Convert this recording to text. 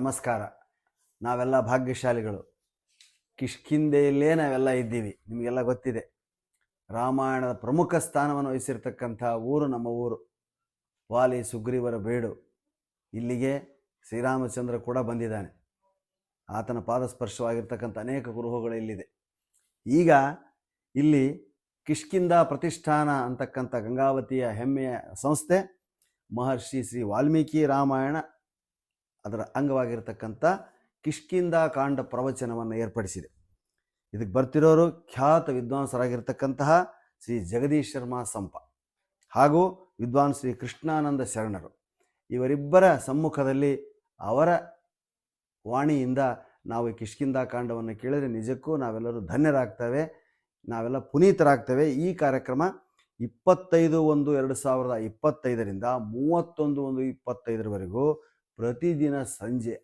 ನಮಸ್ಕಾರ. ನಾವೆಲ್ಲ ಭಾಗ್ಯಶಾಲಿಗಳು. ಕಿಷ್ಕಿಂಧೆಯಲ್ಲೇ ನಾವೆಲ್ಲ ಇದ್ದೀವಿ. ನಿಮಗೆಲ್ಲ ಗೊತ್ತಿದೆ, ರಾಮಾಯಣದ ಪ್ರಮುಖ ಸ್ಥಾನವನ್ನು ವಹಿಸಿರ್ತಕ್ಕಂಥ ಊರು ನಮ್ಮ ಊರು. ವಾಲಿ ಸುಗ್ರೀವರ ಬೇಡು. ಇಲ್ಲಿಗೆ ಶ್ರೀರಾಮಚಂದ್ರ ಕೂಡ ಬಂದಿದ್ದಾನೆ. ಆತನ ಪಾದಸ್ಪರ್ಶವಾಗಿರ್ತಕ್ಕಂಥ ಅನೇಕ ಕುರುಹುಗಳು ಇಲ್ಲಿದೆ. ಈಗ ಇಲ್ಲಿ ಕಿಷ್ಕಿಂಧ ಪ್ರತಿಷ್ಠಾನ ಅಂತಕ್ಕಂಥ ಗಂಗಾವತಿಯ ಹೆಮ್ಮೆಯ ಸಂಸ್ಥೆ ಮಹರ್ಷಿ ಶ್ರೀ ವಾಲ್ಮೀಕಿ ರಾಮಾಯಣ ಅದರ ಅಂಗವಾಗಿರ್ತಕ್ಕಂಥ ಕಿಷ್ಕಿಂಧ ಕಾಂಡ ಪ್ರವಚನವನ್ನು ಏರ್ಪಡಿಸಿದೆ. ಇದಕ್ಕೆ ಬರ್ತಿರೋರು ಖ್ಯಾತ ವಿದ್ವಾಂಸರಾಗಿರ್ತಕ್ಕಂತಹ ಶ್ರೀ ಜಗದೀಶ್ ಶರ್ಮಾ ಸಂಪ ಹಾಗೂ ವಿದ್ವಾನ್ ಶ್ರೀ ಕೃಷ್ಣಾನಂದ ಶರಣರು. ಇವರಿಬ್ಬರ ಸಮ್ಮುಖದಲ್ಲಿ ಅವರ ವಾಣಿಯಿಂದ ನಾವು ಈ ಕಿಷ್ಕಿಂಧ ಕಾಂಡವನ್ನು ಕೇಳಿದರೆ ನಿಜಕ್ಕೂ ನಾವೆಲ್ಲರೂ ಧನ್ಯರಾಗ್ತೇವೆ, ನಾವೆಲ್ಲ ಪುನೀತರಾಗ್ತೇವೆ. ಈ ಕಾರ್ಯಕ್ರಮ 25/1/2025 30/1/2025 ಪ್ರತಿದಿನ ಸಂಜೆ